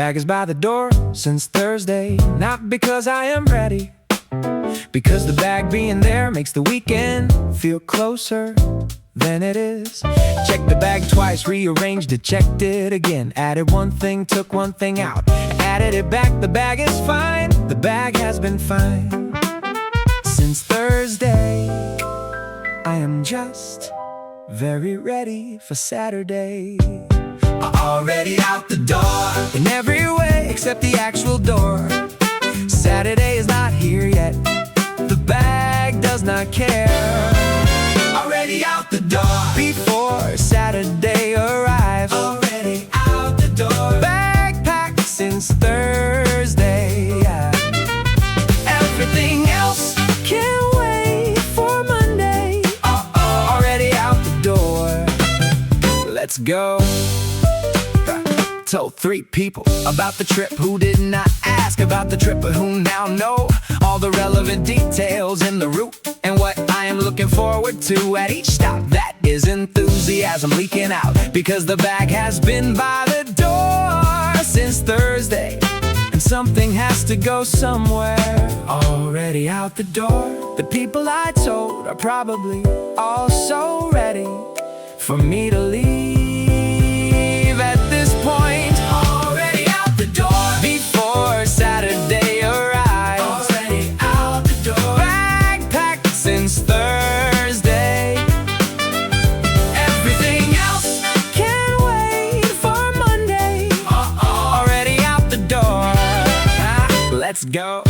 bag is by the door since Thursday. Not because I am ready, because the bag being there makes the weekend feel closer than it is. Checked the bag twice, rearranged it, checked it again. Added one thing, took one thing out, added it back. The bag is fine, the bag has been fine since Thursday. I am just very ready for Saturday. Already out the door in every way except the actual door. Saturday is not here yet, the bag does not care. Already out the door before Saturday arrives. Already out the door, bag packed since Thursday, yeah. Everything else can wait for Monday. Already out the door, let's go. Told 3 people about the trip who did not ask about the trip, but who now know all the relevant details in the route and what I am looking forward to at each stop. That is enthusiasm leaking out, because the bag has been by the door since Thursday, and something has to go somewhere. Already out the door, the people I told are probably also ready for me to leave at this point. Already out the door before Saturday arrives. Already out the door, bag packed since Thursday. Everything else can wait for Monday. Already out the door, let's go.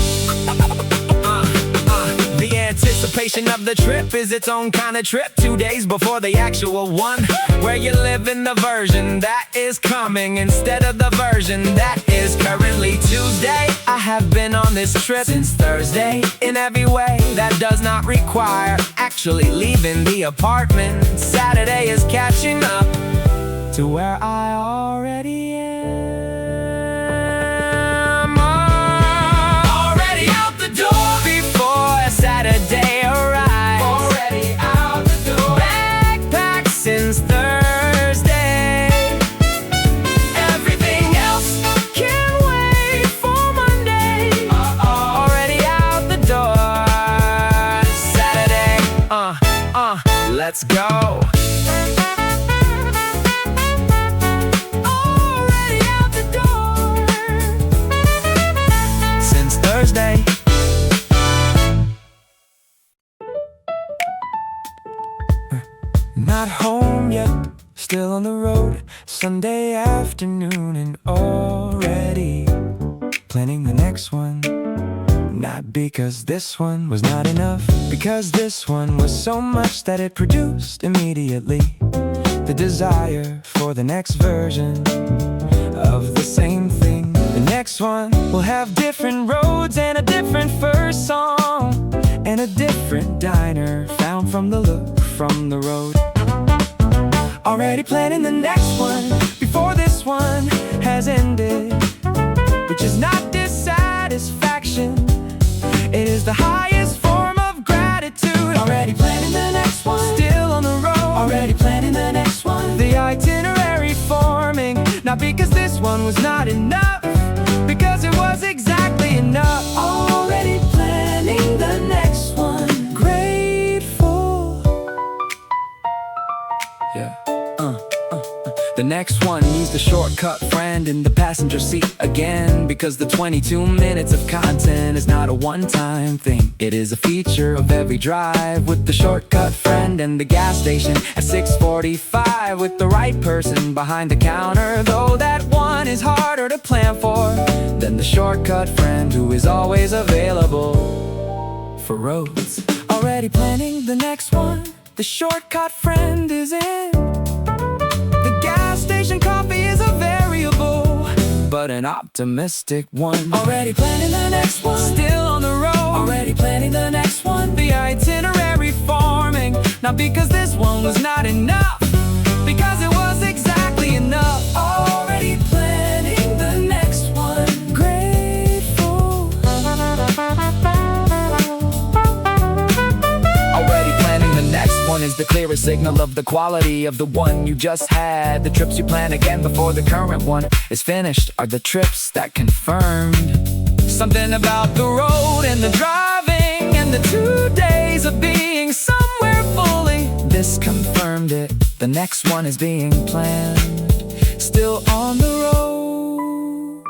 The anticipation of the trip is its own kind of trip. 2 days before the actual one, where you live in the version that is coming instead of the version that is currently Tuesday. I have been on this trip since Thursday in every way that does not require actually leaving the apartment. Saturday is catching up to where I already am. Already out the door before Saturday arrives. Already out the door, bag packed since Thursday. Everything else can wait for Monday. Already out the door, Saturday. Let's go. Already out the door since Thursday. Not home yet, still on the road. Sunday afternoon and already planning the next one. Not because this one was not enough, because this one was so much that it produced immediately the desire for the next version of the same thing. The next one will have different roads and a different first song, and a different diner found from the look from the road. Already planning the next one before this one has ended, which is not dissatisfaction, it is the highest form of gratitude. Already planning the next one, still on the road. Already planning the next one, the itinerary forming, not because this one was not enough, because it was exactly enough. Already planning the next one, grateful. Yeah. The next one needs the shortcut friend in the passenger seat again, because the 22 minutes of content is not a one-time thing. It is a feature of every drive, with the shortcut friend and the gas station at 6:45 with the right person behind the counter. Though that one is harder to plan for than the shortcut friend who is always available for roads. Already planning the next one, the shortcut friend is in. Gas station coffee is a variable, but an optimistic one. Already planning the next one, still on the road. Already planning the next one, the itinerary forming, not because this one was not enough, because it was exactly enough. Already planning the next one, grateful. Already planning the next one, one is the clearest signal of the quality of the one you just had. The trips you plan again before the current one is finished are the trips that confirmed something about the road and the driving and the 2 days of being somewhere fully. This confirmed it. The next one is being planned. Still on the road,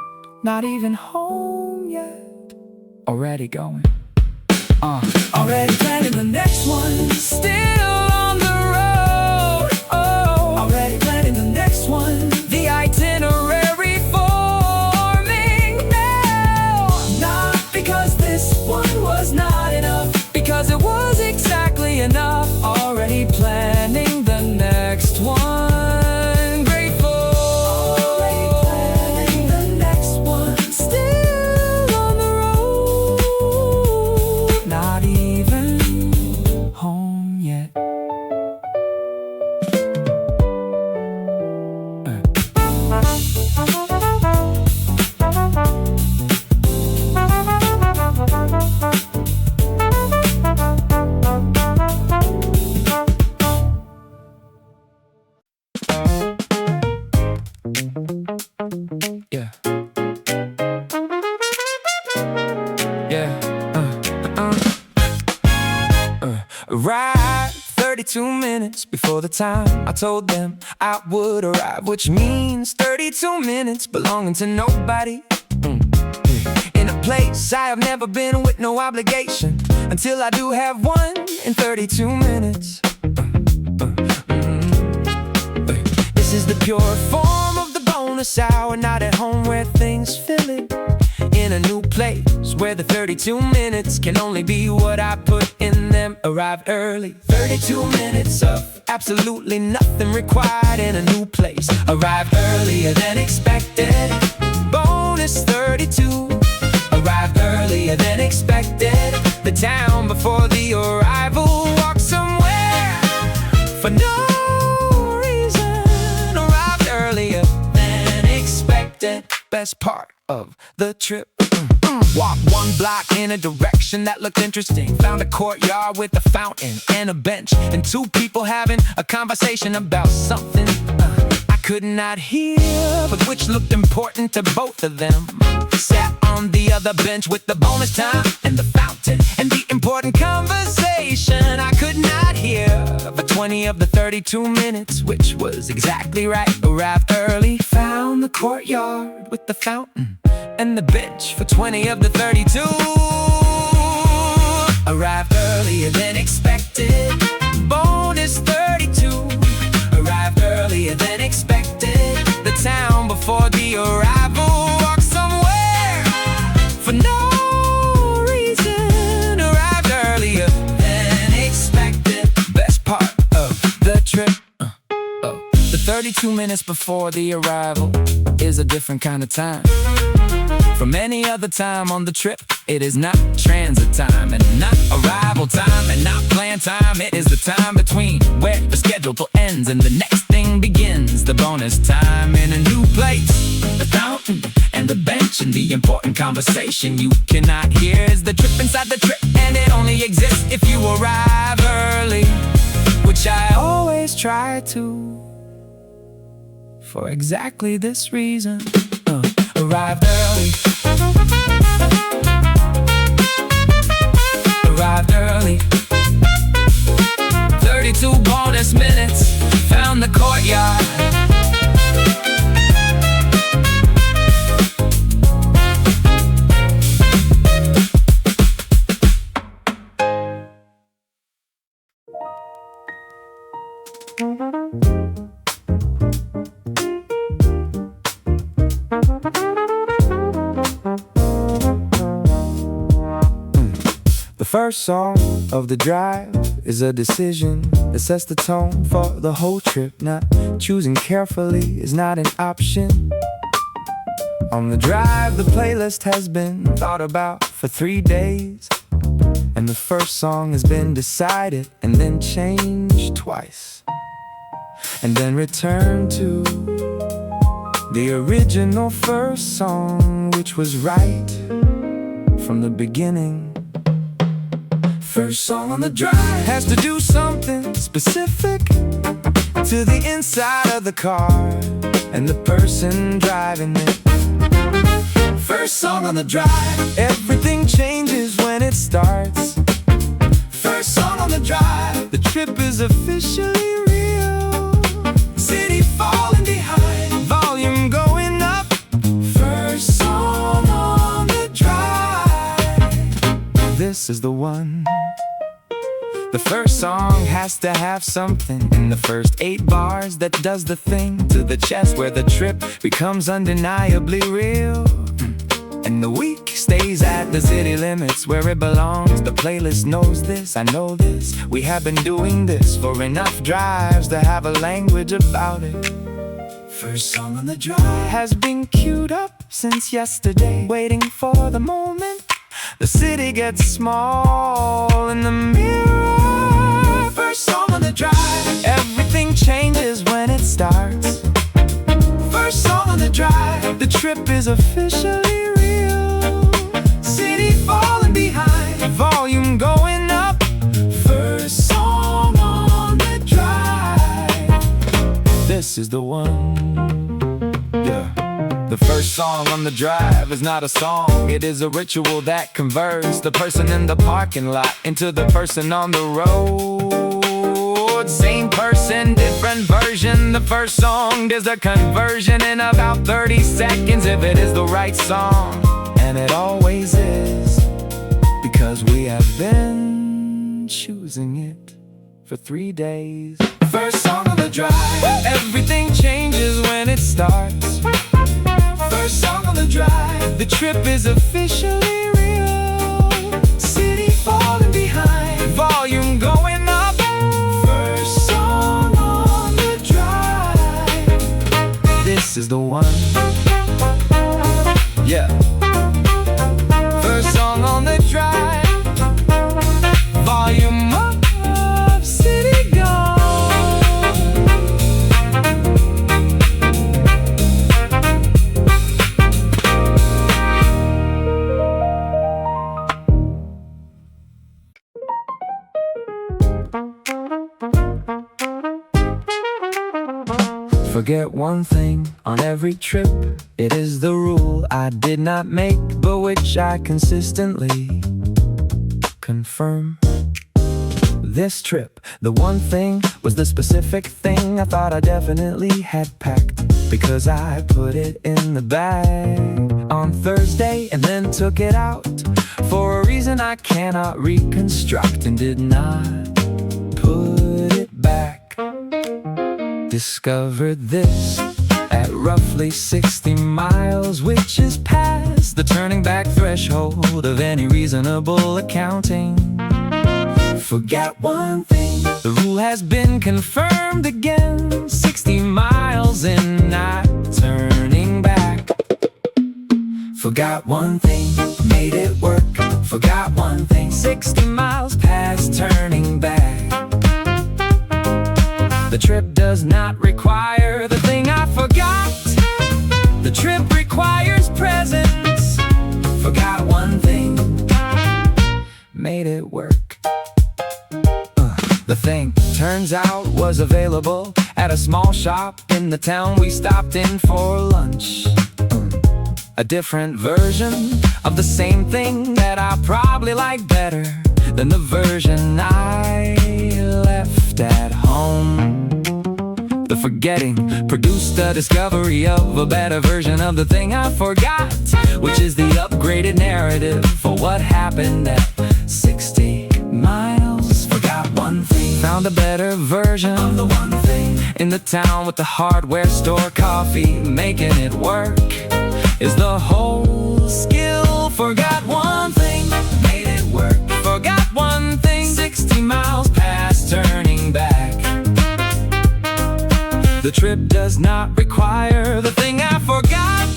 not even home yet. Already going. Already planning the next one. Still on the road. Oh, already planning the next one. The itinerary forming now. Not because this one was not enough, because it was exactly enough. Already planning the next one. Arrived 32 minutes before the time I told them I would arrive, which means 32 minutes belonging to nobody. In a place I have never been with no obligation, until I do have one in 32 minutes. This is the pure form of the bonus hour, not at home where things fill it. In a new place where the 32 minutes can only be what I put in them. Arrive early, 32 minutes of absolutely nothing required in a new place. Arrive earlier than expected. Bonus 32. Arrive earlier than expected. The town before the arrival. Walk somewhere for no reason. Arrived earlier than expected. Best part of the trip. Walk 1 block in a direction that looked interesting. Found a courtyard with a fountain and a bench, and 2 people having a conversation about something I could not hear, but which looked important to both of them. Sat on the other bench with the bonus time and the fountain and the important conversation I could not hear for 20 of the 32 minutes, which was exactly right. Arrived early, found the courtyard with the fountain and the bench for 20 of the 32. Arrived earlier than expected. Bonus 32. Arrived earlier than expected. The town before the arrival. Walk somewhere for no reason. Arrived earlier than expected. Best part of the trip. The 32 minutes before the arrival is a different kind of time from any other time on the trip. It is not transit time and not arrival time and not planned time. It is the time between where the schedule ends and the next thing begins. The bonus time in a new place. The fountain and the bench and the important conversation you cannot hear is the trip inside the trip, and it only exists if you arrive early, which I always try to, for exactly this reason. Arrived early. Arrived early. 32 bonus minutes. Found the courtyard. The first song of the drive is a decision that sets the tone for the whole trip. Not choosing carefully is not an option. On the drive, the playlist has been thought about for 3 days, and the first song has been decided and then changed twice, and then returned to the original first song, which was right from the beginning. First song on the drive has to do something specific to the inside of the car and the person driving it. First song on the drive, everything changes when it starts. First song on the drive, the trip is officially real. City falling behind, volume going up. First song on the drive, this is the one. The first song has to have something in the first 8 bars that does the thing to the chest where the trip becomes undeniably real. And the week stays at the city limits where it belongs. The playlist knows this, I know this. We have been doing this for enough drives to have a language about it. First song on the drive has been queued up since yesterday, waiting for the moment the city gets small in the mirror. First song on the drive, everything changes when it starts. First song on the drive, the trip is officially real. City falling behind, volume going up. First song on the drive, this is the one. Yeah. The first song on the drive is not a song, it is a ritual that converts the person in the parking lot into the person on the road. Same person, different version. The first song, there's a conversion in about 30 seconds if it is the right song. And it always is, because we have been choosing it for 3 days. First song on the drive, everything changes when it starts. First song on the drive, the trip is officially real. City falling behind, volume going up. First song on the drive, this is the one. Yeah. First song on the drive, volume up, city gone. Forget one thing on every trip. It is the rule I did not make, but which I consistently confirm. This trip, the one thing was the specific thing I thought I definitely had packed, because I put it in the bag on Thursday and then took it out for a reason I cannot reconstruct, and did not put it back. Discovered this at roughly 60 miles, which is past the turning back threshold of any reasonable accounting. Forgot one thing, the rule has been confirmed again. 60 miles and not turning back. Forgot one thing, made it work. Forgot one thing, 60 miles past turning back. The trip does not require the thing I forgot. The trip requires presence. Forgot one thing, made it work. The thing, turns out, was available at a small shop in the town we stopped in for lunch. A different version of the same thing that I probably like better than the version I left at home. The forgetting produced the discovery of a better version of the thing I forgot, which is the upgraded narrative for what happened at 60 miles. Forgot one thing, found a better version of the one thing in the town with the hardware store coffee. Making it work is the whole skill. Forgot one thing, made it work. Forgot one thing, 60 miles past turning back. The trip does not require the thing I forgot.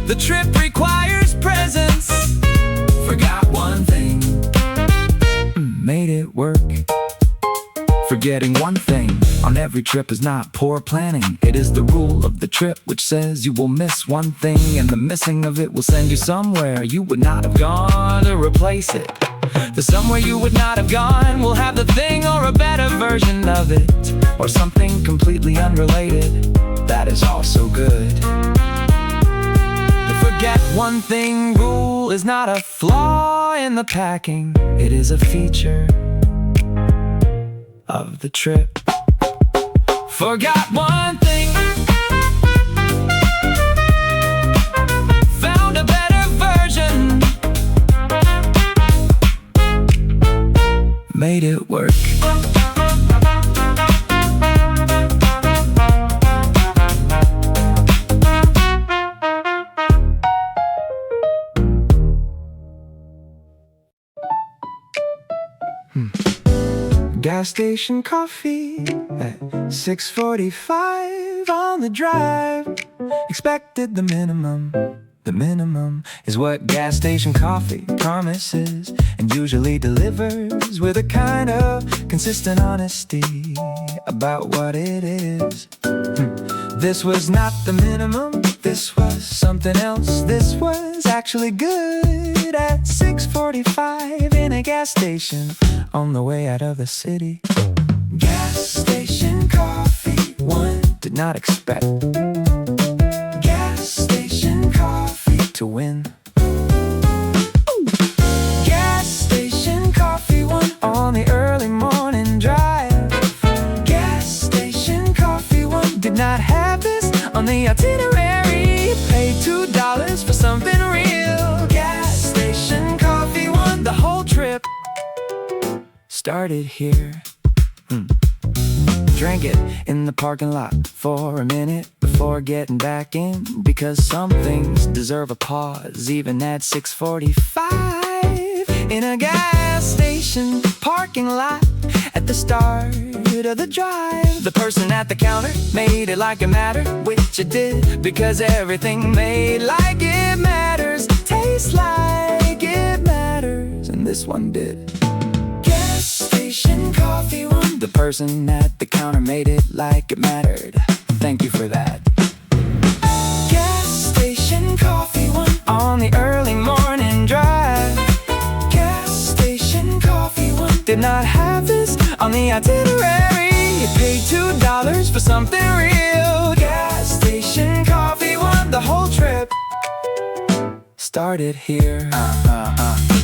The trip requires presence. Forgot one thing, made it work. Forgetting one thing on every trip is not poor planning. It is the rule of the trip which says you will miss one thing, and the missing of it will send you somewhere you would not have gone to replace it. The somewhere you would not have gone will have the thing or a better version of it, or something completely unrelated that is also good. The forget one thing rule is not a flaw in the packing. It is a feature of the trip. Forgot one thing, found a better version, made it work. Gas station coffee at 6:45 on the drive. Expected the minimum. The minimum is what gas station coffee promises, and usually delivers with a kind of consistent honesty about what it is. This was not the minimum, this was something else. This was actually good at 6:45 in a gas station on the way out of the city. Gas station coffee, one did not expect gas station coffee to win. Gas station coffee, one on the early morning drive. Gas station coffee, one did not have this on the itinerary. Paid $2 for something real. Gas station coffee, one the whole trip started here. Drank it in the parking lot for a minute before getting back in, because some things deserve a pause even at 6:45 in a gas station parking lot. At the start of the drive, the person at the counter made it like it mattered, which it did, because everything made like it matters tastes like it matters, and this one did. Gas station coffee, one the person at the counter made it like it mattered. Thank you for that. Gas station coffee, one on the early morning drive. Gas station coffee, one did not have this on the itinerary. You paid $2 for something real. Gas station coffee, one the whole trip started here.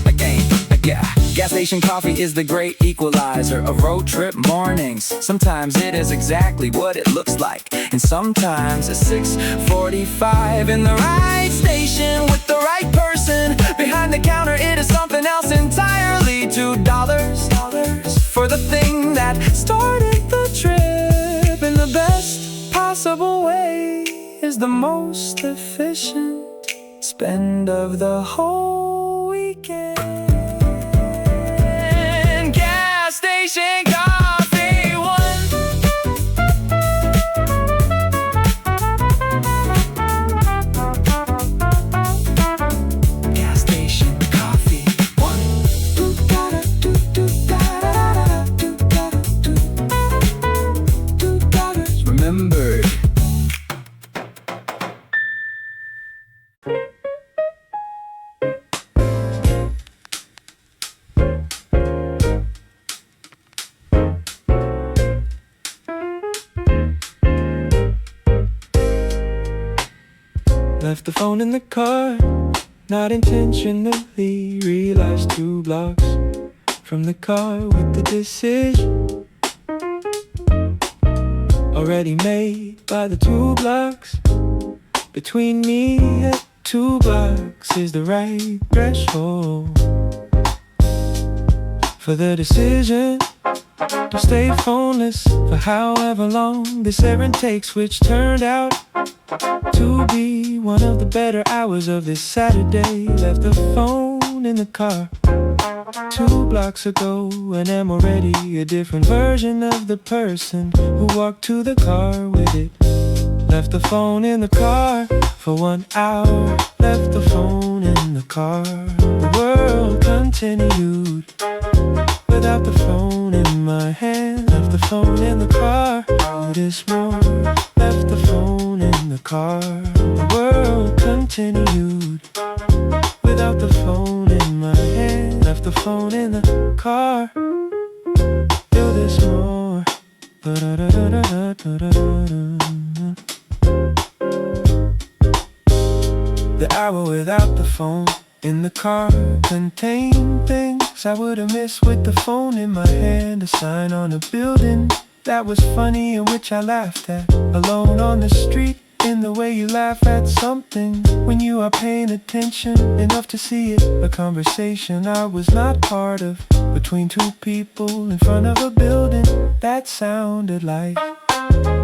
Again, yeah. Gas station coffee is the great equalizer of road trip mornings. Sometimes it is exactly what it looks like, and sometimes it's 6:45 in the right station with the right person behind the counter. It is something else entirely. $2 for the thing that started the trip in the best possible way is the most efficient spend of the whole weekend. Station coffee, one. Gas station coffee, one. Remembered. Left the phone in the car, not intentionally. Realized 2 blocks from the car with the decision already made by the 2 blocks. Between me and 2 blocks is the right threshold for the decision to stay phoneless for however long this errand takes, which turned out to be one of the better hours of this Saturday. Left the phone in the car 2 blocks ago, and am already a different version of the person who walked to the car with it. Left the phone in the car for 1 hour. Left the phone in the car. The world continued without the phone in my hand. Left the phone in the car. This morning, left the phone in the car. The world continued without the phone in my hand. Left the phone in the car. Feel this more. The hour without the phone in the car contained things I would have missed with the phone in my hand. A sign on a building that was funny and which I laughed at. Alone on the street, in the way you laugh at something when you are paying attention enough to see it. A conversation I was not part of between two people in front of a building that sounded like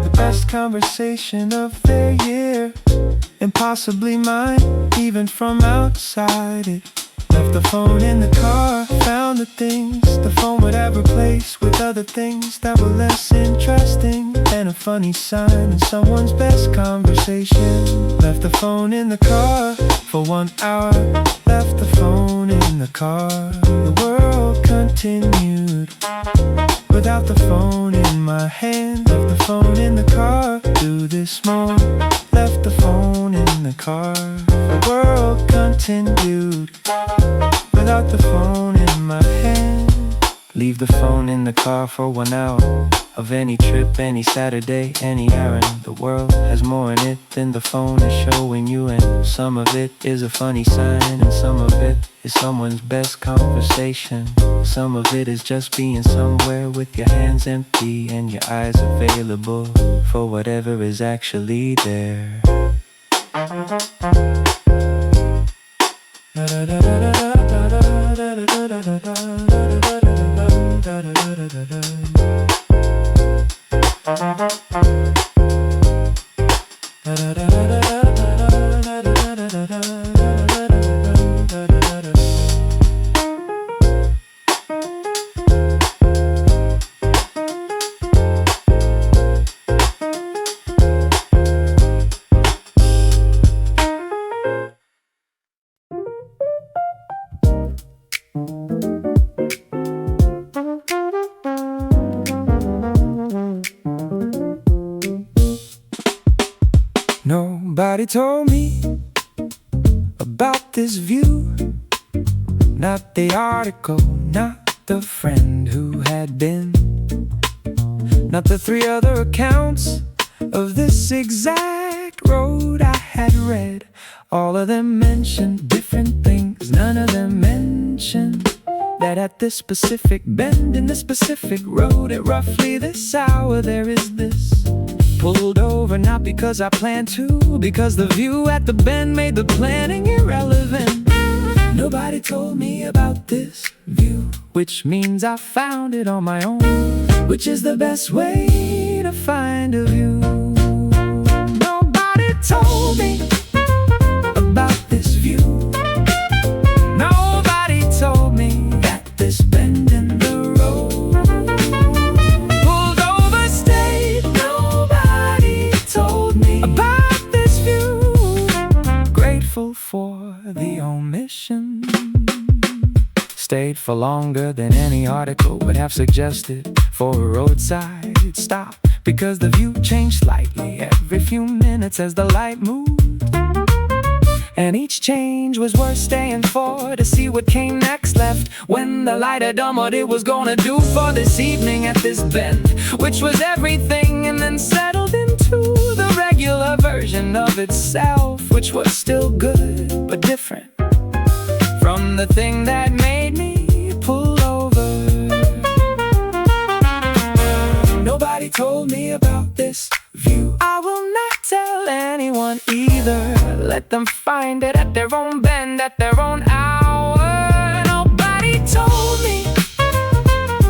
the best conversation of their year, and possibly mine, even from outside it. Left the phone in the car, found the things the phone would have replaced with other things that were less interesting, and a funny sign in someone's best conversation. Left the phone in the car for 1 hour. Left the phone in the car. The world continued without the phone in my hand. Left the phone in the car. Do this more. Left the phone in the car. The world continued without the phone in my hand. Leave the phone in the car for 1 hour. Of any trip, any Saturday, any errand. The world has more in it than the phone is showing you, and some of it is a funny sign, and some of it is someone's best conversation. Some of it is just being somewhere with your hands empty and your eyes available for whatever is actually there. Nobody told me about this view. Not the article, not the friend who had been, not the 3 other accounts of this exact road I had read. All of them mentioned different things. None of them mentioned that at this specific bend in this specific road at roughly this hour there is this. Pulled over not because I planned to, because the view at the bend made the planning irrelevant. Nobody told me about this view, which means I found it on my own, which is the best way to find a view. Nobody told me about this view. Nobody told me that this bend in the road pulled over stayed. Nobody told me about this view. Grateful for the omission. Stayed for longer than any article would have suggested for a roadside stop, because the view changed slightly every few minutes as the light moved. And each change was worth staying for, to see what came next. Left when the light had done what it was gonna do for this evening at this bend, which was everything, and then settled into the regular version of itself, which was still good but different from the thing that made me pull over. Nobody told me about this view. I will not tell anyone either. Let them find it at their own bend, at their own hour. Nobody told me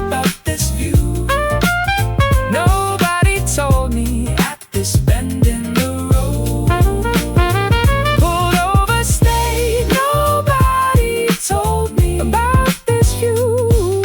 about this view. Nobody told me at this bend in the road pulled over, stayed. Nobody told me about this view.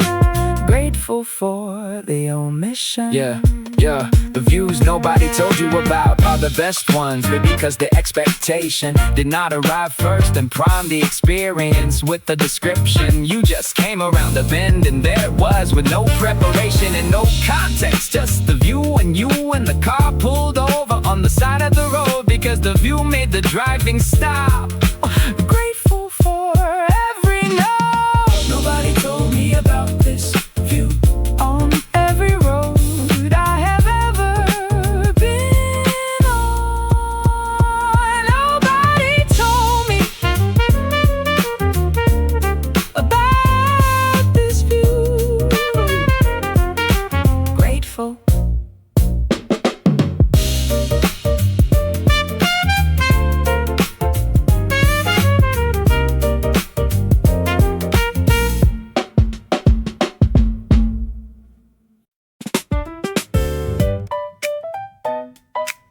Grateful for the omission. Yeah. Yeah, the views nobody told you about are the best ones, but because the expectation did not arrive first and prime the experience with the description. You just came around the bend and there it was, with no preparation and no context, just the view and you and the car pulled over on the side of the road because the view made the driving stop. Grateful for every no. Nobody told me about this view on every road I have ever been on. Nobody told me about this view. Grateful.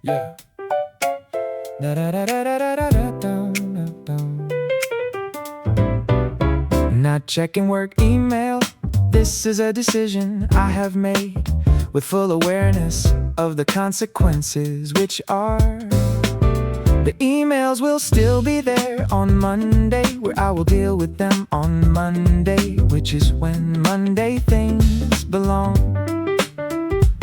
Yeah. Not checking work email. This is a decision I have made with full awareness of the consequences, which are the emails will still be there on Monday, where I will deal with them on Monday, which is when Monday things belong.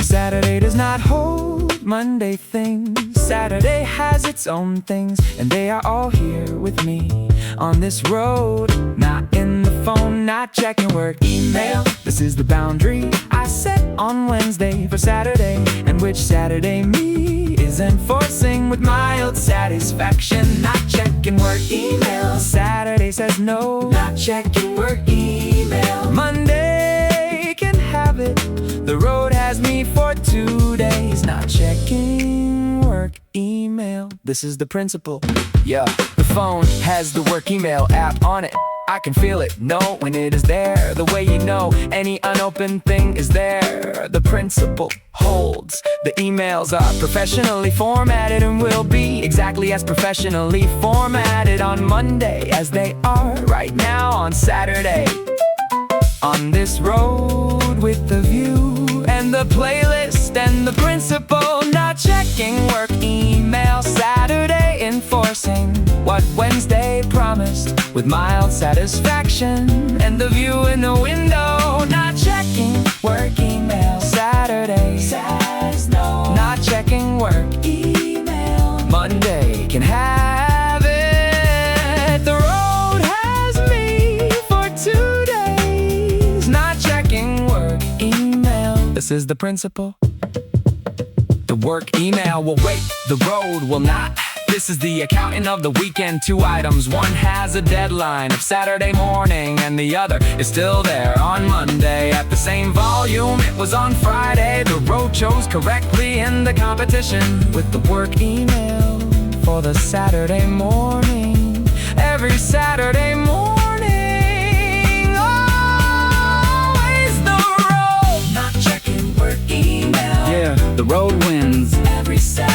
Saturday does not hold Monday things. Saturday has its own things, and they are all here with me on this road. Not in the phone, not checking work email. This is the boundary I set on Wednesday for Saturday, and which Saturday me is enforcing with mild satisfaction. Not checking work email. Saturday says no, not checking work email. Monday can have it. The road has me for 2 days, not checking work email. This is the principle. Yeah, the phone has the work email app on it. I can feel it, know when it is there. The way you know any unopened thing is there. The principle holds. The emails are professionally formatted and will be exactly as professionally formatted on Monday as they are right now on Saturday. On this road with the view and the playlist and the principle, not checking work email. Saturday enforcing what Wednesday promised with mild satisfaction, and the view in the window. Not checking work email. Saturday says no, not checking work email. Monday can have it. The road has me for 2 days, not checking work email. This is the principle. The work email will wait, the road will not. This is the accountant of the weekend. 2 items, one has a deadline of Saturday morning, and the other is still there on Monday at the same volume it was on Friday. The road chose correctly in the competition with the work email for the Saturday morning. Every Saturday morning, always the road, not checking work email. Yeah, the road wins every Saturday.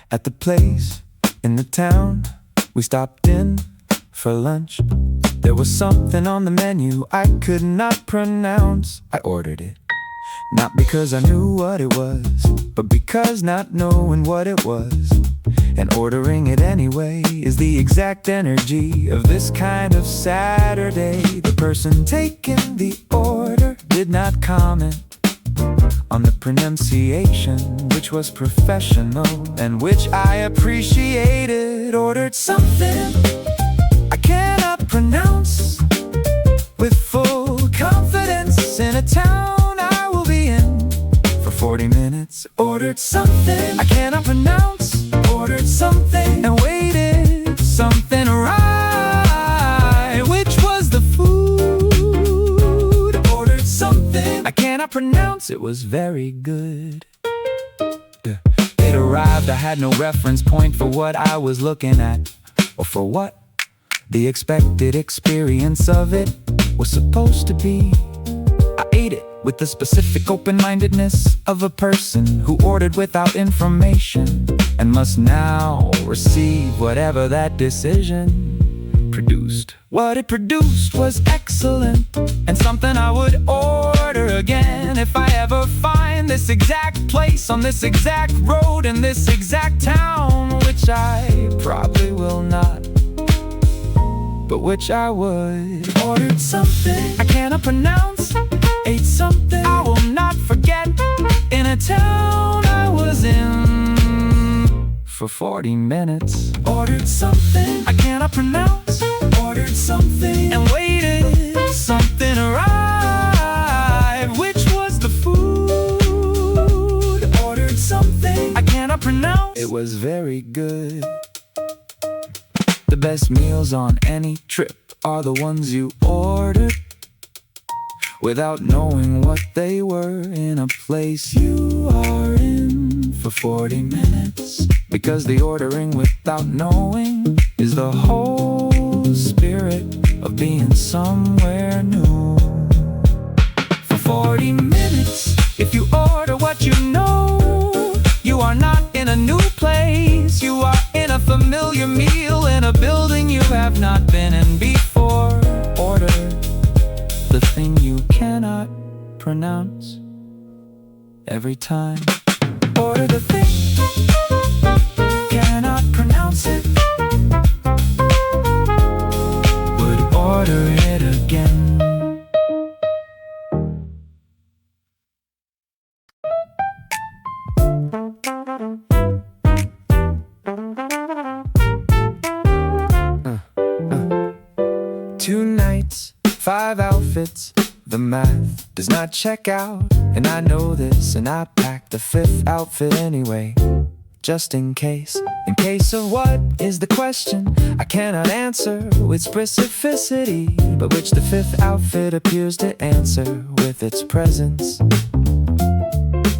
At the place in the town we stopped in for lunch, there was something on the menu I could not pronounce. I ordered it, not because I knew what it was, but because not knowing what it was and ordering it anyway is the exact energy of this kind of Saturday. The person taking the order did not comment on the pronunciation, which was professional and which I appreciated. Ordered something I cannot pronounce with full confidence in a town I will be in for 40 minutes. Ordered something I cannot pronounce. Ordered something and waited something right, which was the food. Ordered something I cannot pronounce. It was very good. It arrived, I had no reference point for what I was looking at, or for what the expected experience of it was supposed to be. I ate it with the specific open-mindedness of a person who ordered without information and must now receive whatever that decision produced. What it produced was excellent and something I would order again if I ever find this exact place on this exact road in this exact town, which I probably will not, but which I would. Ordered something I cannot pronounce, ate something I will not forget, in a town I was in for 40 minutes. Ordered something I cannot pronounce, ordered something and waited, something arrived, which was the food. Ordered something I cannot pronounce, it was very good. The best meals on any trip are the ones you ordered without knowing what they were in a place you are in for 40 minutes. Because the ordering without knowing is the whole spirit of being somewhere new. For 40 minutes, if you order what you know, you are not in a new place. You are in a familiar meal in a building you have not been in before. Order the thing you cannot pronounce every time. Order the thing, cannot pronounce it, would order it again. Two nights, 5 outfits, the math does not check out. And I know this, and I packed the 5th outfit anyway, just in case. In case of what is the question I cannot answer with specificity, but which the 5th outfit appears to answer with its presence.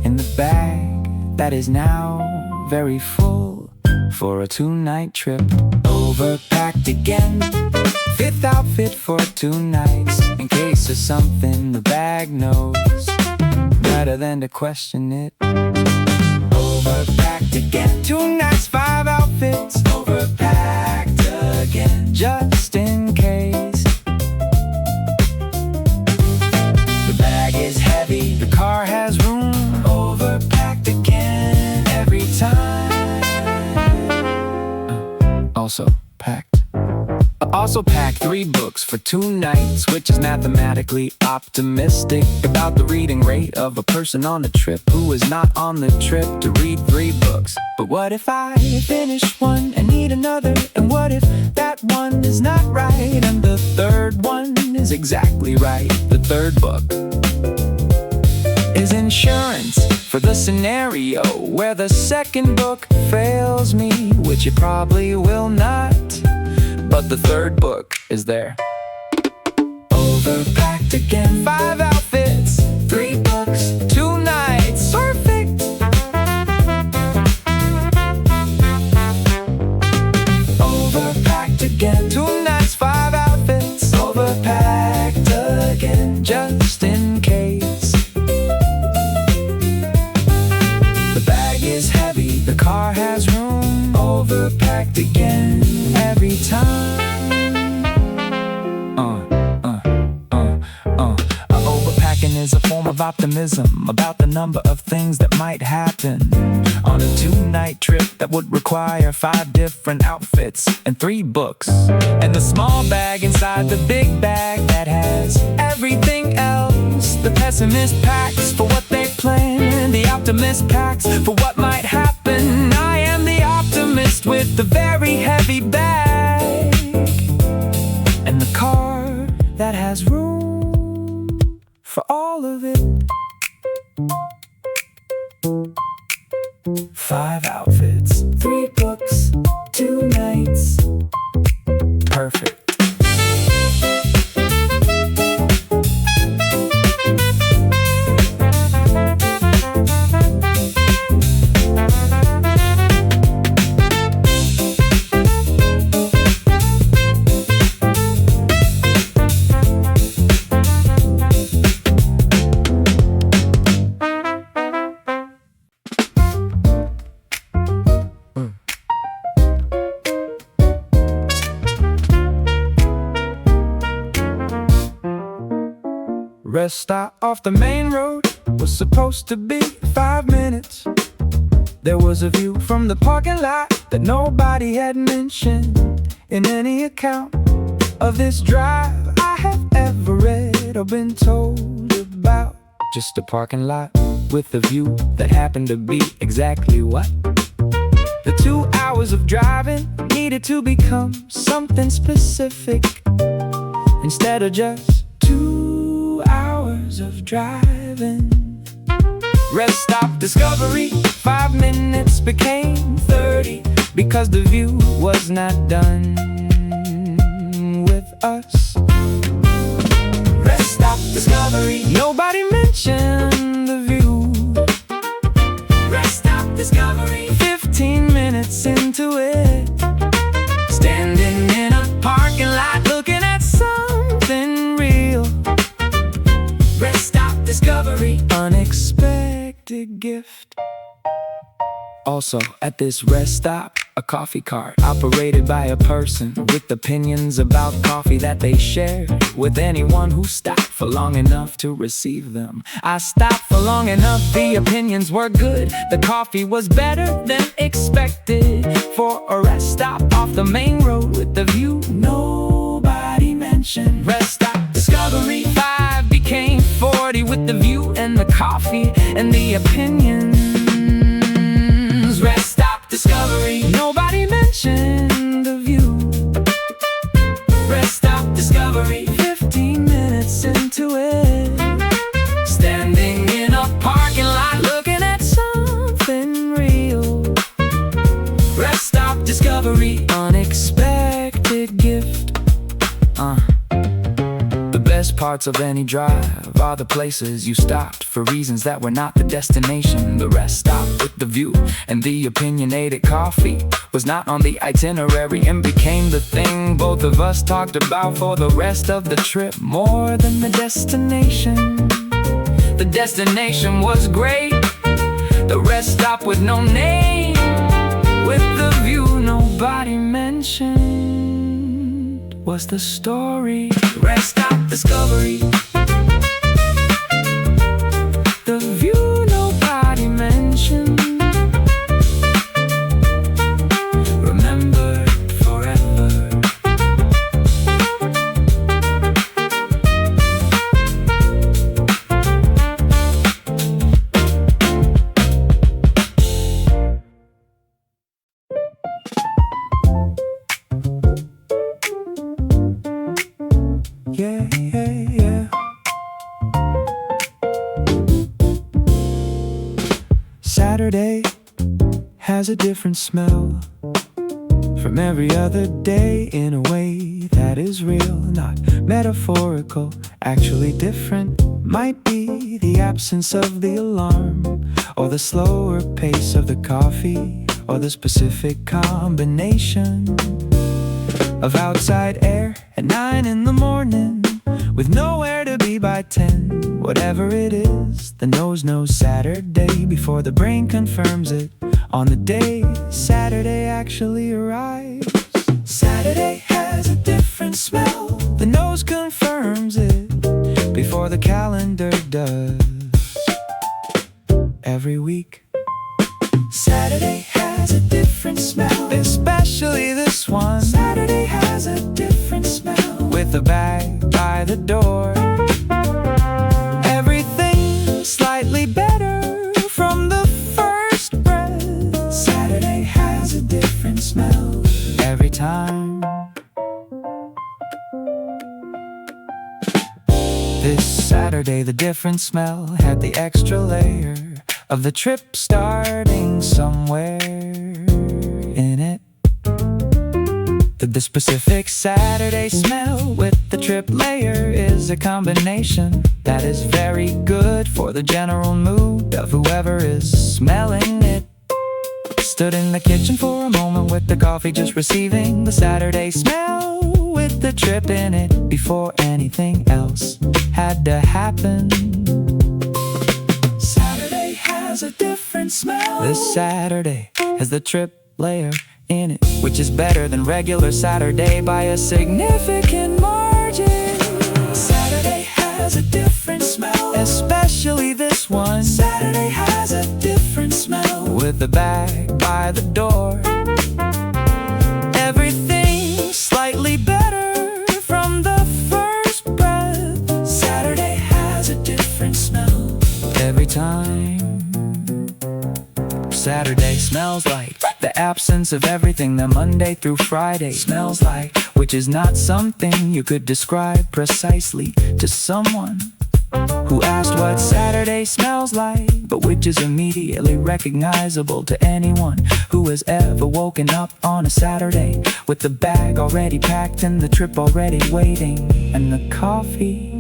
In the bag that is now very full for a 2-night trip, overpacked again. 5th outfit for 2 nights, in case of something the bag knows better than to question it. Overpacked again. 2 nights, 5 outfits, overpacked again, just in case. The bag is heavy, the car has room, overpacked again every time. Also packed. I also packed 3 books for 2 nights, which is mathematically optimistic about the reading rate of a person on a trip who is not on the trip to read 3 books. But what if I finish one and need another? And what if that one is not right and the 3rd one is exactly right? The 3rd book is insurance for the scenario where the 2nd book fails me, which it probably will not. But the 3rd book is there. Overpacked again. 5 outfits, 3 books, 2 nights, perfect. Overpacked again. 2 nights, 5 outfits, overpacked again, just in case. The bag is heavy, the car has room, overpacked again every time. Overpacking is a form of optimism about the number of things that might happen on a 2-night trip that would require 5 different outfits and 3 books, and the small bag inside the big bag that has everything else. The pessimist packs for what they plan, the optimist packs for what might happen. I am the optimist with the very heavy bag and the car that has room for all of it. 5 outfits, 3 books, 2 nights, perfect. rest stop off the main road was supposed to be 5 minutes. There was a view from the parking lot that nobody had mentioned in any account of this drive I have ever read or been told about. Just a parking lot with a view that happened to be exactly what? The 2 hours of driving needed to become something specific instead of just 2 hours of driving. Rest stop discovery, 5 minutes became 30 because the view was not done with us. Rest stop discovery, nobody mentioned the view. Rest stop discovery, 15 minutes into it, standing in a parking lot looking at something real. Rest stop discovery, unexpected gift. Also at this rest stop, a coffee cart operated by a person with opinions about coffee that they shared with anyone who stopped for long enough to receive them. I stopped for long enough, the opinions were good, the coffee was better than expected. For a rest stop off the main road with the view nobody mentioned. Rest stop discovery, 5 became 40 with the view and the coffee and the opinions. Rest stop discovery, nobody mentioned the view. Rest stop discovery, 15 minutes into it, standing in a parking lot looking at something real. Rest stop discovery, unexpected gift. The best parts of any drive are the places you stopped for reasons that were not the destination. The rest stop with the view and the opinionated coffee was not on the itinerary and became the thing both of us talked about for the rest of the trip. More than the destination, the destination was great. The rest stop with no name, with the view nobody mentioned, was the story. Rest stop discovery, the view nobody mentioned, remembered forever. Yeah, yeah, yeah. Saturday has a different smell from every other day in a way that is real, not metaphorical, actually different. Might be the absence of the alarm, or the slower pace of the coffee, or the specific combination of outside air at 9 in the morning, with nowhere to be by 10. Whatever it is, the nose knows Saturday before the brain confirms it on the day Saturday actually arrives. Saturday has a different smell, the nose confirms it before the calendar does. Every week Saturday has a different smell, especially this one. Saturday has a different smell, with a bag by the door. Everything slightly better from the first breath. Saturday has a different smell every time. This Saturday the different smell had the extra layer of the trip starting somewhere in it. The specific Saturday smell with the trip layer is a combination that is very good for the general mood of whoever is smelling it. Stood in the kitchen for a moment with the coffee, just receiving the Saturday smell with the trip in it before anything else had to happen. A different smell. This Saturday has the trip layer in it, which is better than regular Saturday by a significant margin. Saturday has a different smell. especially this one. Saturday has a different smell. With the bag by the door, everything slightly better from the first breath. Saturday has a different smell every time. Saturday smells like the absence of everything that Monday through Friday smells like, which is not something you could describe precisely to someone who asked what Saturday smells like, but which is immediately recognizable to anyone who has ever woken up on a Saturday with the bag already packed and the trip already waiting, and the coffee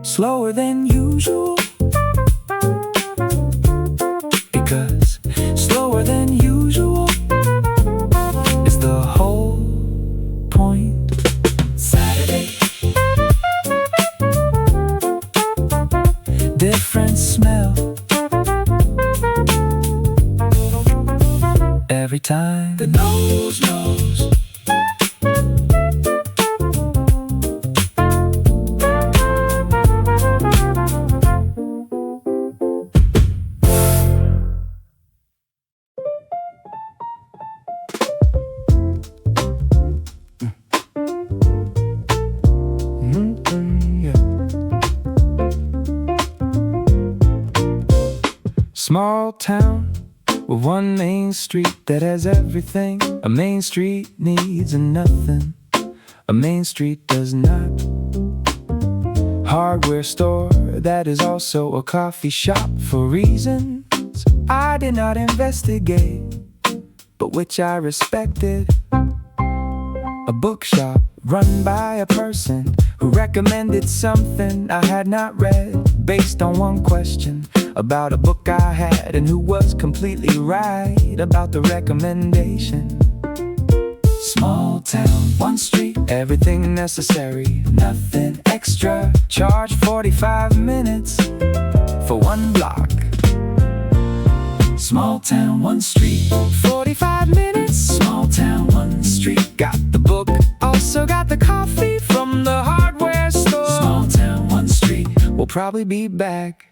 slower than usual. Because slower than usual is the whole point. Saturday, different smell every time. The nose knows. Small town with one main street that has everything a main street needs and nothing a main street does not. Hardware store that is also a coffee shop for reasons I did not investigate, but which I respected. A bookshop run by a person who recommended something I had not read based on one question about a book I had, and who was completely right about the recommendation. Small town, one street, everything necessary, nothing extra. Charge 45 minutes for one block. Small town, one street, 45 minutes. Small town, one street. Got the book, also got the coffee from the hardware store. Small town, one street, we'll probably be back.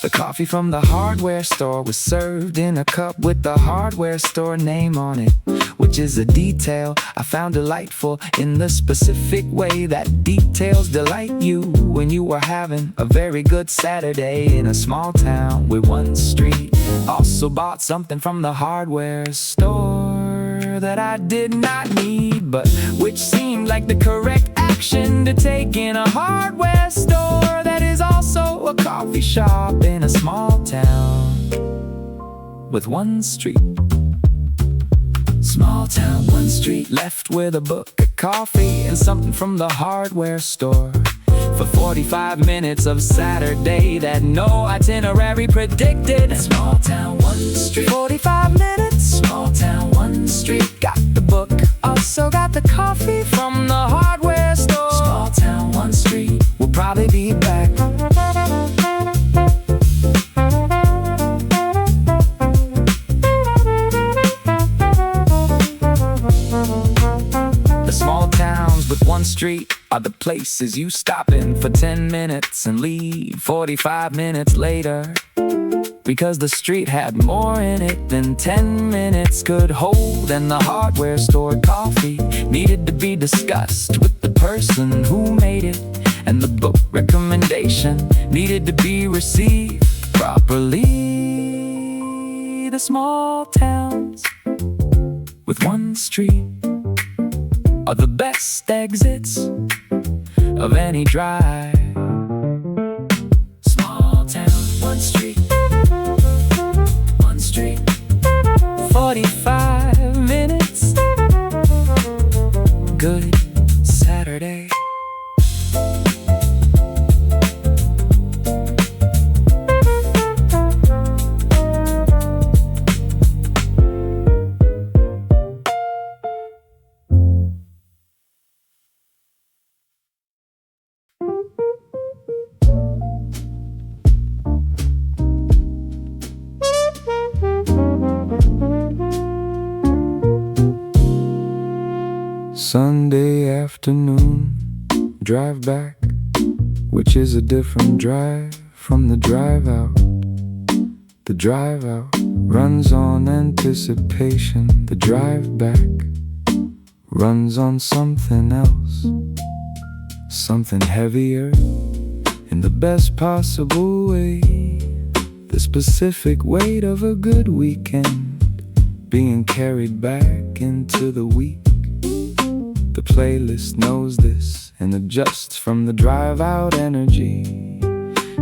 The coffee from the hardware store was served in a cup with the hardware store name on it, which is a detail I found delightful in the specific way that details delight you when you are having a very good Saturday in a small town with one street. Also bought something from the hardware store that I did not need, but which seemed like the correct action to take in a hardware store that is also a coffee shop in a small town with one street. Small town, one street, left with a book, a coffee, and something from the hardware store for 45 minutes of Saturday that no itinerary predicted. Small town, one street, 45 minutes. Small town, one street, got the book, also got the coffee from the hardware store. Small town, one street, we'll probably be back. Small towns with one street are the places you stop in for 10 minutes and leave 45 minutes later, because the street had more in it than 10 minutes could hold, and the hardware store coffee needed to be discussed with the person who made it, and the book recommendation needed to be received properly. The small towns with one street are the best exits of any drive. Small town, one street, 45 minutes. Good Saturday. Sunday afternoon, drive back which is a different drive from the drive out. The drive out runs on anticipation. The drive back runs on something else, something heavier in the best possible way. The specific weight of a good weekend being carried back into the week. The playlist knows this and adjusts from the drive out energy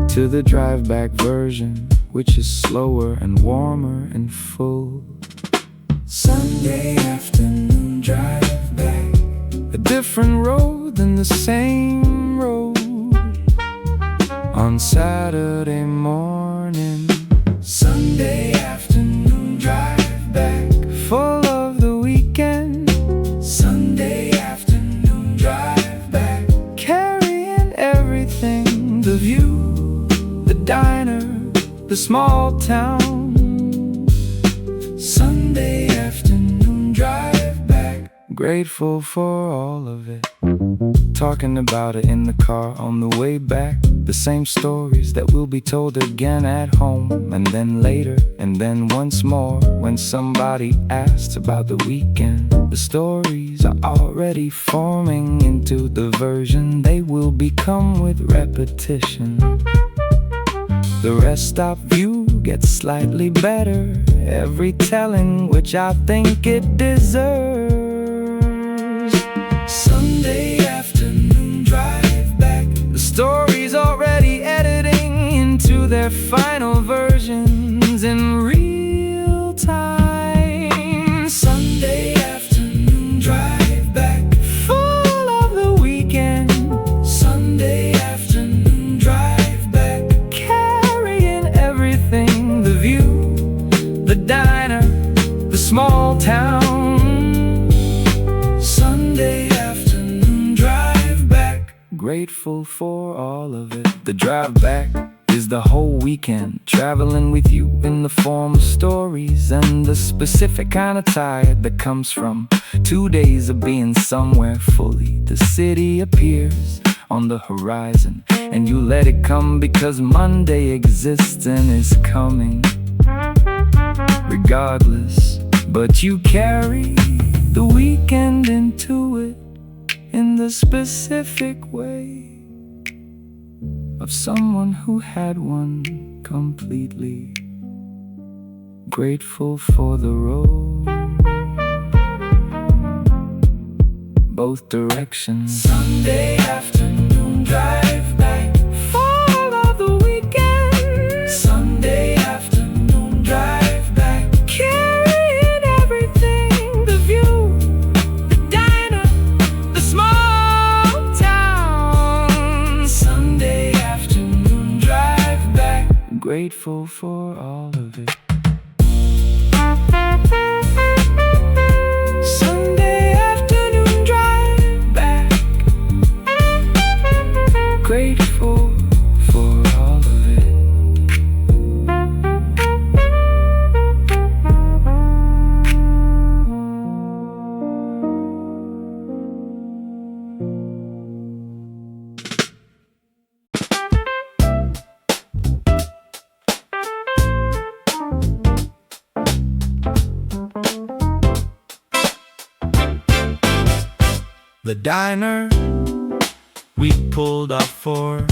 to the drive back version, which is slower and warmer and full. Sunday afternoon drive back, a different road than the same road. On Saturday morning, Sunday afternoon drive back, full of the weekend. Sunday afternoon drive back, carrying everything, the view, the diner, the small town. Sunday afternoon drive back, grateful for all of it. Talking about it in the car on the way back. The same stories that will be told again at home, and then later, and then once more when somebody asks about the weekend. The stories are already forming into the version they will become with repetition. The rest stop view gets slightly better every telling, which I think it deserves. Sunday afternoon drive back, the story's already editing into their final versions in real time. Sunday afternoon drive back, full of the weekend. Sunday afternoon drive back, carrying everything, the view, the diner, the small town. Sunday afternoon drive back, grateful for all of it. The drive back is the whole weekend, traveling with you in the form of stories and the specific kind of tired that comes from 2 days of being somewhere fully. The city appears on the horizon and you let it come because Monday exists and is coming regardless. But you carry the weekend into it in the specific way of someone who had one completely. Grateful for the road, both directions. Sunday afternoon drive back, full of the weekend. Sunday afternoon drive back, carrying everything, the view, the diner, the small town. Sunday afternoon drive back, grateful for all of it. Sunday afternoon drive back, grateful for all of it. The diner we pulled off for,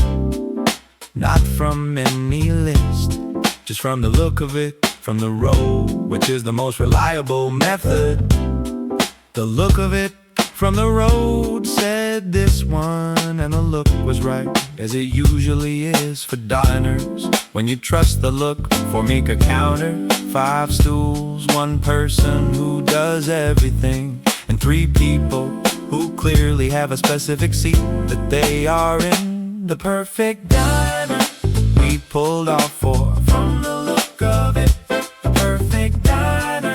not from any list, just from the look of it, from the road, which is the most reliable method. The look of it from the road said this one, and the look was right, as it usually is for diners. When you trust the look, Formica counter, 5 stools, 1 person who does everything, and 3 people who clearly have a specific seat that they are in. The perfect diner we pulled off for, from the look of it. The perfect diner,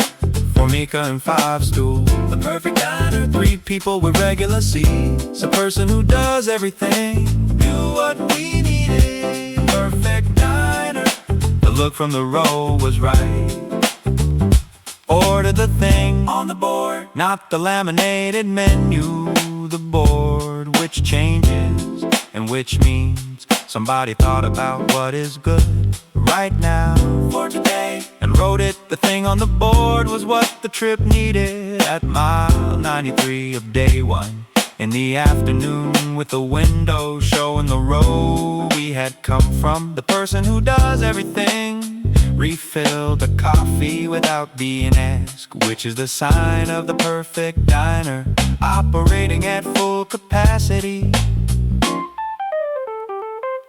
Formica and 5 stools. The perfect diner, 3 people with regular seats, a person who does everything, knew what we needed. Perfect diner, the look from the row was right. Order the thing on the board, not the laminated menu. The board which changes and which means Somebody thought about what is good right now for today and wrote it. The thing on the board was what the trip needed at mile 93 of day one. In the afternoon with the window showing the road we had come from. The person who does everything refilled the coffee without being asked, which is the sign of the perfect diner, operating at full capacity.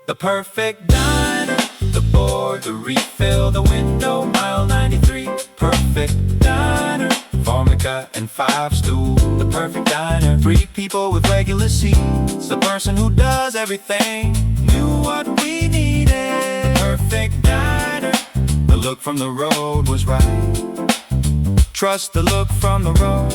The perfect diner, the board, the refill, the window, mile 93. Perfect diner, Formica and 5 stools. The perfect diner, 3 people with regular seats. The person who does everything knew what we needed. The perfect diner, the look from the road was right. Trust the look from the road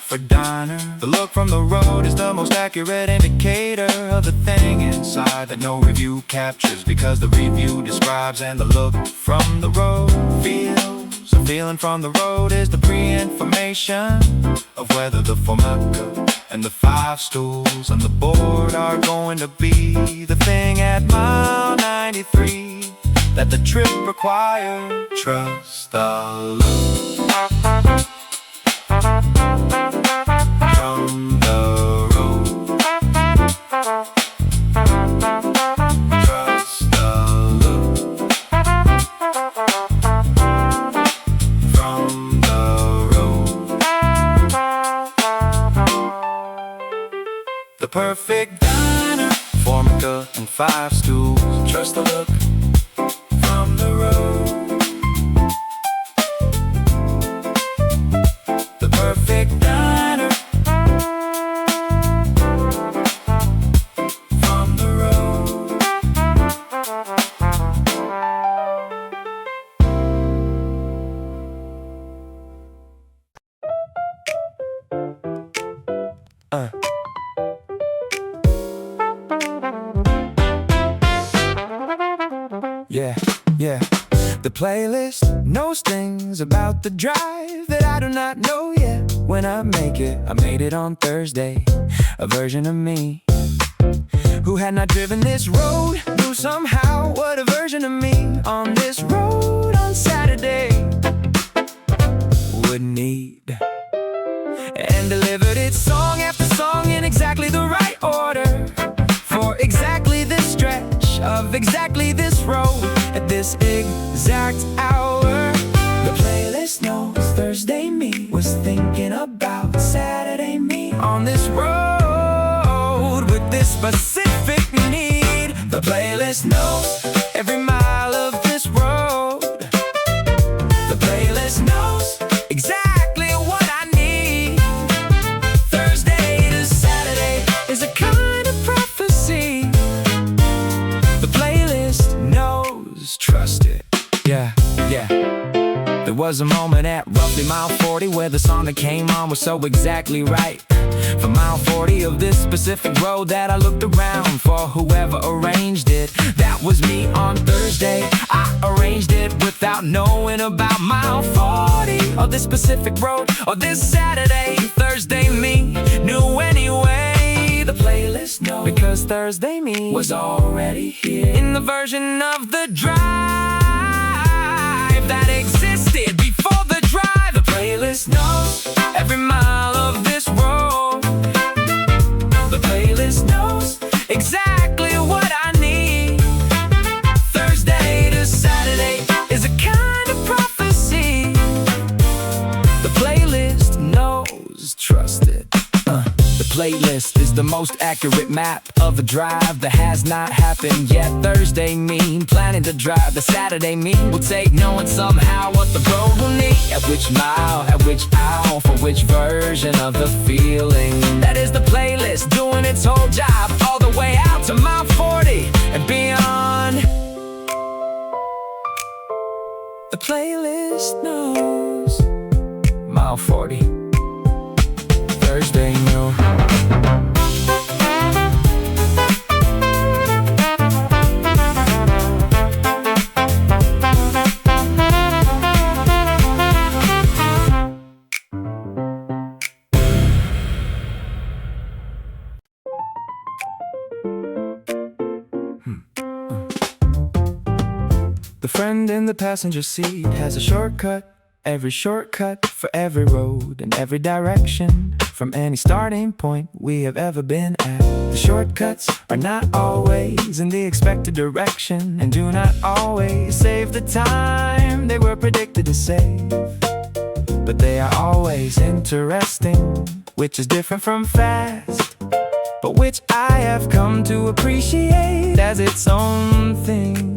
for diner. The look from the road is the most accurate indicator of the thing inside that no review captures, because the review describes and the look from the road feels. The feeling from the road is the pre-information of whether the Formica and the 5 stools on the board are going to be the thing at mile 93 that the trip required. Trust the look from the road. Trust the look from the road. The perfect diner, Formica and 5 stools. Trust the look from the road. The perfect diner from the road. Yeah. The playlist knows things about the drive that I do not know yet. When I make it, I made it on Thursday. A version of me who had not driven this road knew somehow what a version of me on this road on Saturday would need, and delivered it song after song in exactly the right order for exactly this stretch of exactly this road at this exact hour. The playlist knows Thursday me was thinking about Saturday me on this road with this specific need. The playlist knows every mile of this road. The playlist knows exactly what I need. Thursday to Saturday is a kind of prophecy. The playlist knows, trust it. Yeah. There was a moment at roughly mile 40 where the song that came on was so exactly right. For mile 40 of this specific road that I looked around for whoever arranged it. That was me on Thursday. I arranged it without knowing about mile 40 or this specific road or this Saturday. Thursday me knew anyway. The playlist knows because Thursday me was already here in the version of the drive that existed before the drive. The playlist knows every mile of this road. The playlist knows exactly what I need. Thursday to Saturday is a kind of prophecy. The playlist knows, trust it. The playlist is the most accurate map of a drive that has not happened yet. Thursday me planning to drive. The Saturday me will take knowing somehow what the road will need. At which mile, at which hour, for which version of the feeling. That is the playlist doing its whole job all the way out to mile 40 and beyond. The playlist knows mile 40 Thursday knew. The friend in the passenger seat has a shortcut. Every shortcut for every road and every direction, from any starting point we have ever been at. The shortcuts are not always in the expected direction, and do not always save the time they were predicted to save. But they are always interesting, which is different from fast, but which I have come to appreciate as its own thing.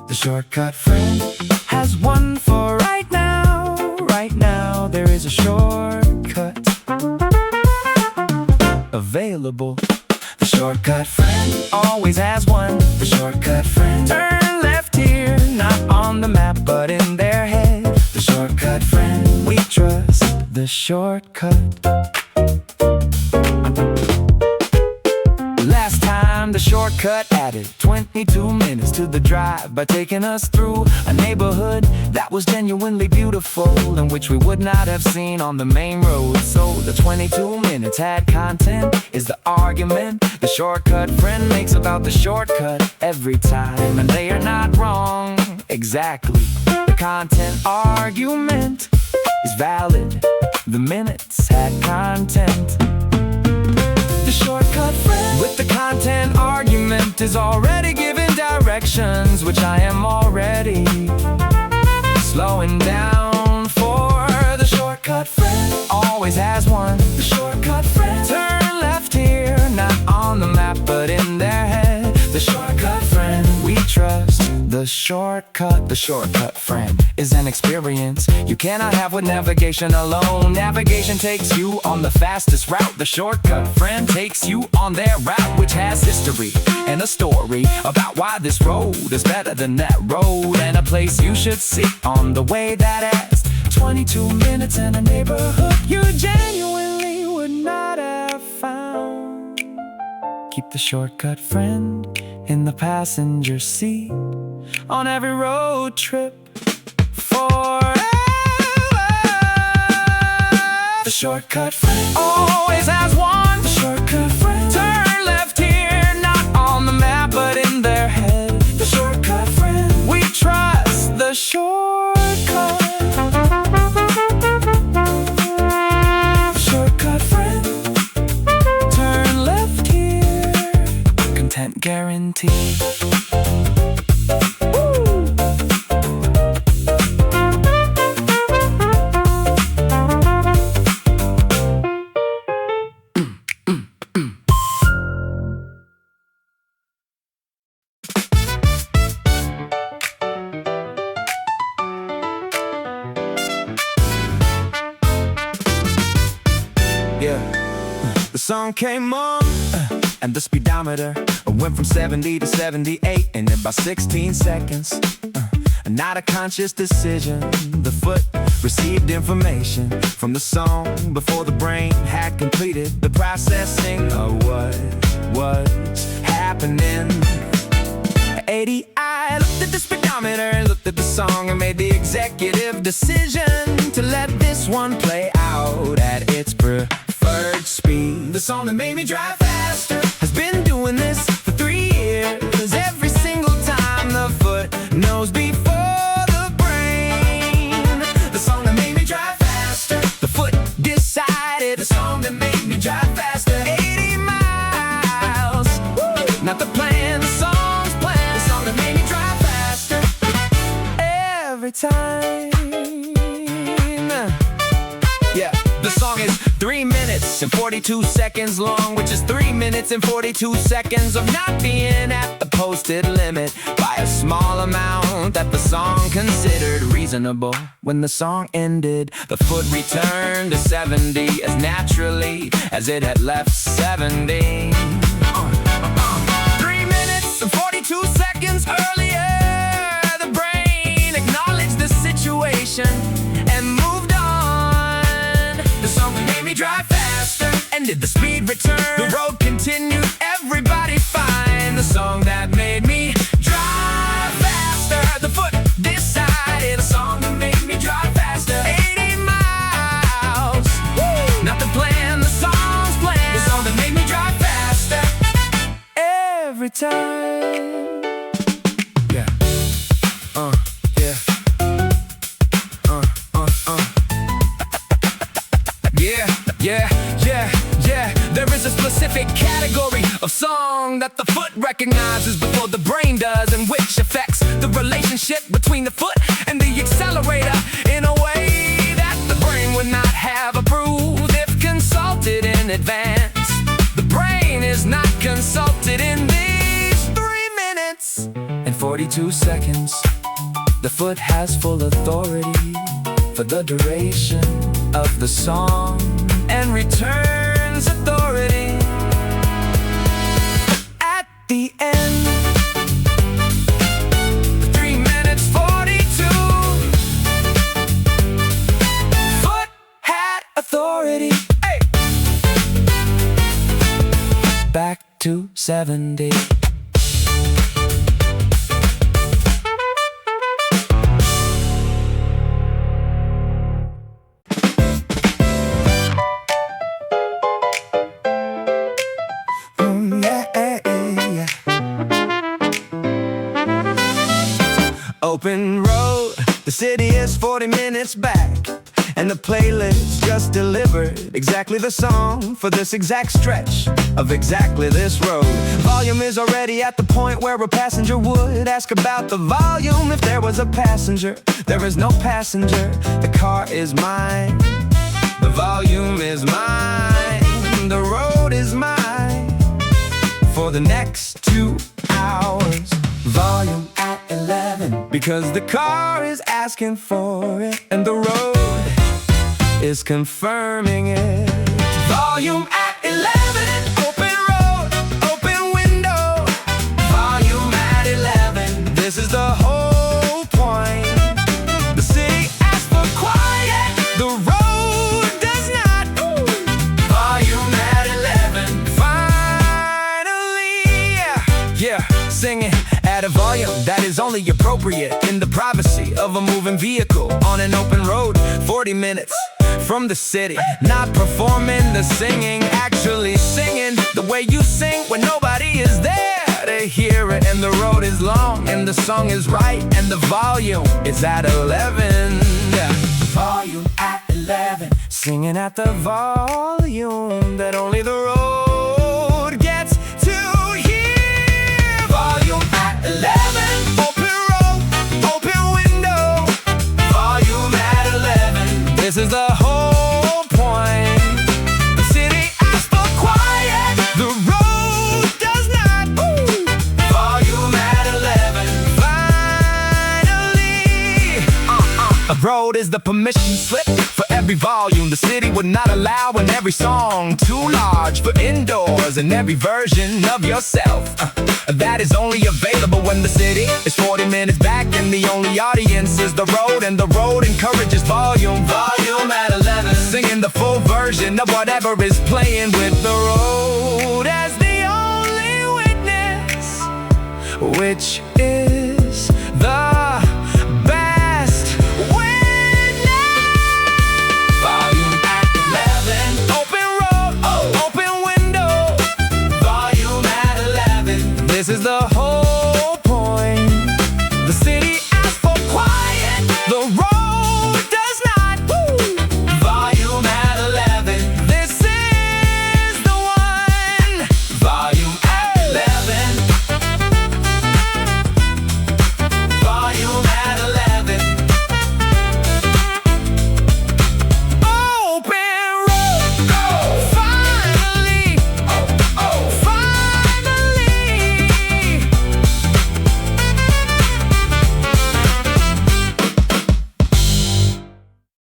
The shortcut friend has one for right now. Right now there is a shortcut available. The shortcut friend always has one. The shortcut friend, turn left here, not on the map but in their head. The shortcut friend, we trust the shortcut. Last time the shortcut added 22 minutes to the drive by taking us through a neighborhood that was genuinely beautiful and which we would not have seen on the main road. So the 22 minutes had content is the argument the shortcut friend makes about the shortcut every time, and they are not wrong exactly. The content argument is valid. The minutes had content. The shortcut friend with the content argument is already giving directions, which I am already slowing down for. The shortcut friend always has one. The shortcut friend, turn left here, not on the map but in their head. The shortcut friend, we trust the shortcut. The shortcut friend is an experience you cannot have with navigation alone. Navigation takes you on the fastest route. The shortcut friend takes you on their route, which has history and a story about why this road is better than that road, and a place you should see on the way that has 22 minutes in a neighborhood you genuinely would not have found. Keep the shortcut friend in the passenger seat on every road trip forever. The shortcut friend always has one. The shortcut friend, turn left here, not on the map but in their head. The shortcut friend, we trust the shortcut. The shortcut friend, turn left here, content guaranteed. The song came on, and the speedometer went from 70 to 78 in about 16 seconds. Not a conscious decision. The foot received information from the song before the brain had completed the processing of what was happening. At 80, I looked at the speedometer, looked at the song, and made the executive decision to let this one play out at its preferred speed. The song that made me drive faster has been doing this for 3 years. Every single time the foot knows before the brain. The song that made me drive faster, the foot decided. The song that made me drive faster, 80 miles. Woo! Not the plan, the song's plan. The song that made me drive faster every time. Yeah, the song is 3 minutes and 42 seconds long, which is 3 minutes and 42 seconds of not being at the posted limit by a small amount that the song considered reasonable. When the song ended, the foot returned to 70 as naturally as it had left 70. 3 minutes and 42 seconds earlier, the brain acknowledged the situation and moved on. The song that made me drive faster ended the speed return. The road continued, everybody fine. The song that made me drive faster, the foot decided. The song that made me drive faster, 80 miles. Woo! Not the plan, the song's plan. The song that made me drive faster every time. Yeah. specific category of song that the foot recognizes before the brain does, and which affects the relationship between the foot and the accelerator in a way that the brain would not have approved if consulted in advance. The brain is not consulted in these 3 minutes and 42 seconds. The foot has full authority for the duration of the song and returns authority at the end. 3 minutes 42. Foot had authority. Hey. Back to 70. Open road, the city is 40 minutes back, and the playlist just delivered exactly the song for this exact stretch of exactly this road. Volume is already at the point where a passenger would ask about the volume if there was a passenger. There is no passenger, the car is mine, the volume is mine, the road is mine for the next 2 hours. Volume at 11, because the car is asking for it and the road is confirming it. Volume at 11, open road, open window. Volume at 11, this is the whole point. The city asks for quiet, the road does not. Ooh. Volume at 11, finally, yeah, singing at a volume that is only appropriate in the privacy of a moving vehicle on an open road. 40 minutes from the city, not performing the singing, actually singing the way you sing when nobody is there to hear it. And the road is long and the song is right and the volume is at 11. Yeah. Volume at 11, singing at the volume that only the road gets to hear. Volume at 11, open road, open window. Volume at 11, this is the whole point. The city asks for quiet, the road does not. Ooh. Volume at 11, finally. A road is the permission slip for every volume the city would not allow in every song. Too large for indoors in every version of yourself. That is only available when the city is 40 minutes back and the only audience is the road, and the road encourages volume. Volume at 11, singing the full version of whatever is playing with the road as the only witness, which is